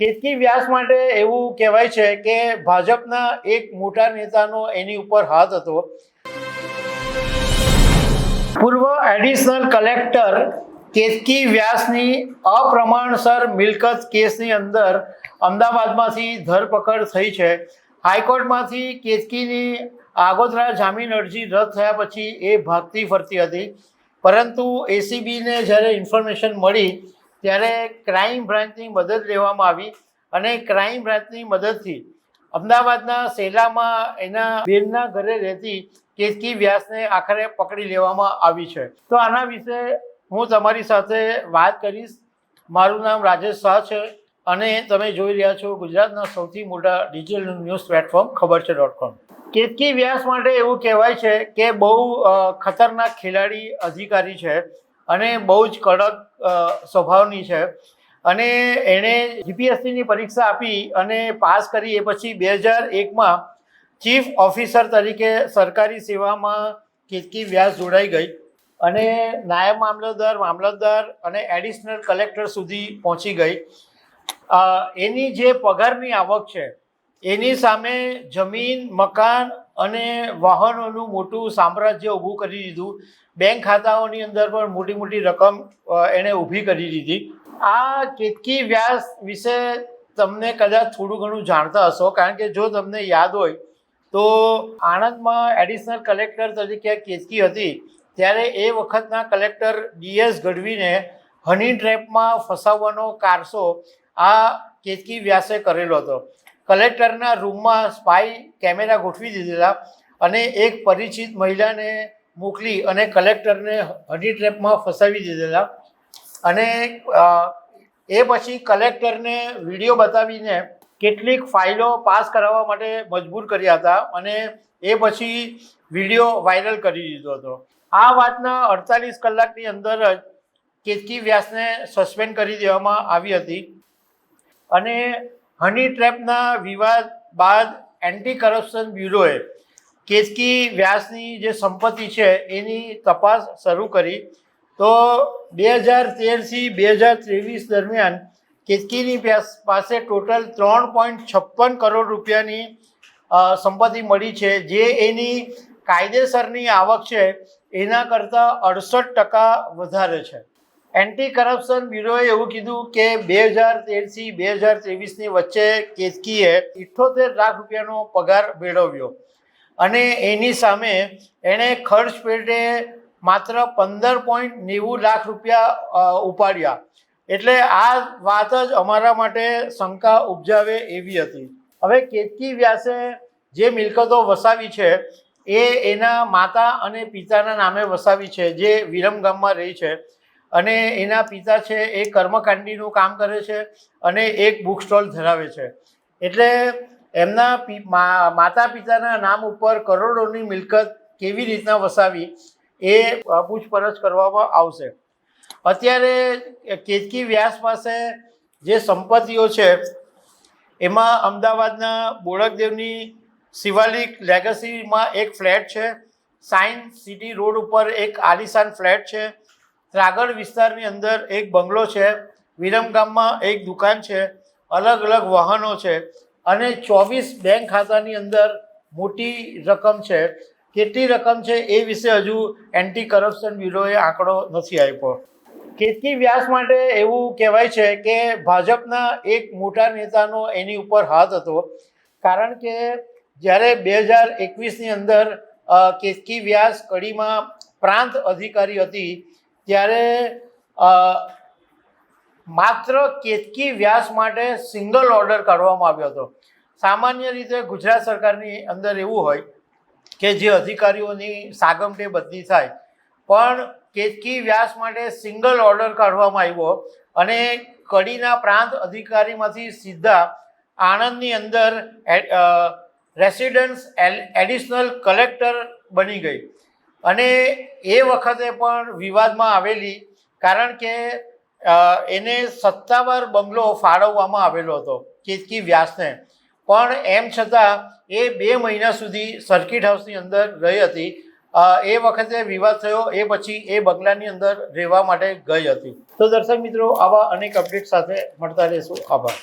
કેતકી વ્યાસ માટે એવું કહેવાય છે કે ભાજપના એક મોટા નેતાનો એની ઉપર હાથ હતો. પૂર્વ એડિશનલ કલેક્ટર કેતકી વ્યાસની અપ્રમાણસર મિલકત કેસની અંદર અમદાવાદમાંથી ધરપકડ થઈ છે. હાઈકોર્ટમાંથી કેતકીની આગોતરા જામીન અરજી રદ થયા પછી એ ભાગતી ફરતી હતી, પરંતુ એસીબીને જ્યારે ઇન્ફોર્મેશન મળી ત્યારે ક્રાઇમ બ્રાન્ચની મદદ લેવામાં આવી અને ક્રાઇમ બ્રાન્ચની મદદથી અમદાવાદના સેલામાં એના બેનના ઘરે રહેતી કેતકી વ્યાસને આખરે પકડી લેવામાં આવી છે. તો આના વિશે હું તમારી સાથે વાત કરીશ. મારું નામ રાજેશ શાહ છે અને તમે જોઈ રહ્યા છો ગુજરાતના સૌથી મોટા ડિજિટલ ન્યૂઝ પ્લેટફોર્મ ખબરછે.com. કેતકી વ્યાસ માટે એવું કહેવાય છે કે બહુ ખતરનાક ખેલાડી અધિકારી છે અને બહુ જ કડક સ્વભાવની છે અને એણે જીપીએસસીની પરીક્ષા આપી અને પાસ કરી. એ પછી 2001માં ચીફ ઓફિસર તરીકે સરકારી સેવામાં કેતકી વ્યાસ જોડાઈ ગઈ અને નાયબ મામલતદાર અને એડિશનલ કલેક્ટર સુધી પહોંચી ગઈ. એની જે પગારની આવક છે એની સામે જમીન, મકાન અને વાહનોનું મોટું સામ્રાજ્ય ઊભું કરી દીધું. બેંક ખાતાઓની અંદર પણ મોટી મોટી રકમ એણે ઊભી કરી દીધી. આ કેતકી વ્યાસ વિશે તમને કદાચ થોડું ઘણું જાણતા હશો, કારણ કે જો તમને યાદ હોય તો આણંદમાં એડિશનલ કલેક્ટર તરીકે કેતકી હતી ત્યારે એ વખતના કલેક્ટર DS ગઢવીને હની ટ્રેપમાં ફસાવવાનો કારસો આ કેતકી વ્યાસે કરેલો હતો. કલેક્ટરના રૂમમાં સ્પાય કેમેરા ગોઠવી દીધેલા અને એક પરિચિત મહિલાને મોકલી અને કલેક્ટરને હની ટ્રેપમાં ફસાવી દીધેલા અને એ પછી કલેક્ટરને વિડીયો બતાવીને કેટલીક ફાઇલો પાસ કરાવવા માટે મજબૂર કર્યા હતા અને એ પછી વિડીયો વાયરલ કરી દીધો હતો. આ વાતના 48 કલાકની અંદર જ કેતકી વ્યાસને સસ્પેન્ડ કરી દેવામાં આવી હતી અને હની ટ્રેપના વિવાદ બાદ એન્ટી કરપ્શન બ્યુરોએ કેતકી વ્યાસની જે સંપત્તિ છે એની તપાસ શરૂ કરી. તો 2013થી 2023 દરમિયાન કેતકીની પાસે ટોટલ 3.56 કરોડ રૂપિયાની સંપત્તિ મળી છે, જે એની કાયદેસરની આવક છે એના કરતાં 68% વધારે છે. એન્ટી કરપ્શન બ્યુરોએ એવું કીધું કે 2013થી 2023ની વચ્ચે કેતકીએ 78 લાખ રૂપિયાનો પગાર મેળવ્યો અને એની સામે એણે ખર્ચ પેટે માત્ર 15.90 લાખ રૂપિયા ઉપાડ્યા. એટલે આ વાત જ અમારા માટે શંકા ઉપજાવે એવી હતી. હવે કેતકી વ્યાસે જે મિલકતો વસાવી છે એ એના માતા અને પિતાના નામે વસાવી છે, જે વિરમગામમાં રહી છે અને એના પિતા છે એ કર્મકાંડીનું કામ કરે છે અને એક બુક સ્ટોલ ધરાવે છે. એટલે એમના માતા પિતાના નામ ઉપર કરોડોની મિલકત કેવી રીતના વસાવી એ પૂછપરછ કરવામાં આવશે. અત્યારે કેતકી વ્યાસ પાસે જે સંપત્તિઓ છે એમાં અમદાવાદના બોડકદેવની શિવાલિક લેગસીમાં એક ફ્લેટ છે, સાયન્સ સિટી રોડ ઉપર એક આલિશાન ફ્લેટ છે, ત્રાગડ વિસ્તારની અંદર એક બંગલો છે, વિરમગામમાં એક દુકાન છે, અલગ અલગ વાહનો છે અને 24 બેંક ખાતાની અંદર મોટી રકમ છે. કેટલી રકમ છે એ વિશે હજુ એન્ટી કરપ્શન બ્યુરોએ આંકડો નથી આપ્યો. કેતકી વ્યાસ માટે એવું કહેવાય છે કે ભાજપના એક મોટા નેતાનો એની ઉપર હાથ હતો, કારણ કે જ્યારે 2021ની અંદર કેતકી વ્યાસ કડીમાં પ્રાંત અધિકારી હતી ત્યારે માત્ર કેતકી વ્યાસ માટે સિંગલ ઓર્ડર કાઢવામાં આવ્યો હતો. સામાન્ય રીતે ગુજરાત સરકારની અંદર એવું હોય કે જે અધિકારીઓની સાગમટે બદલી થાય, પણ કેતકી વ્યાસ માટે સિંગલ ઓર્ડર કાઢવામાં આવ્યો અને કડીના પ્રાંત અધિકારીમાંથી સીધા આણંદની અંદર રેસિડેન્સ એડિશનલ કલેક્ટર બની ગઈ અને એ વખતે પણ વિવાદમાં આવેલી, કારણ કે એને સત્તાવાર બંગલો ફાળવવામાં આવેલો હતો કેતકી વ્યાસને, પણ એમ છતાં એ 2 મહિના સુધી સર્કિટ હાઉસની અંદર રહી હતી. એ વખતે વિવાદ થયો, એ પછી એ બંગલાની અંદર રહેવા માટે ગઈ હતી. તો દર્શક મિત્રો, આવા અનેક અપડેટ સાથે મળતા રહેશું. આભાર.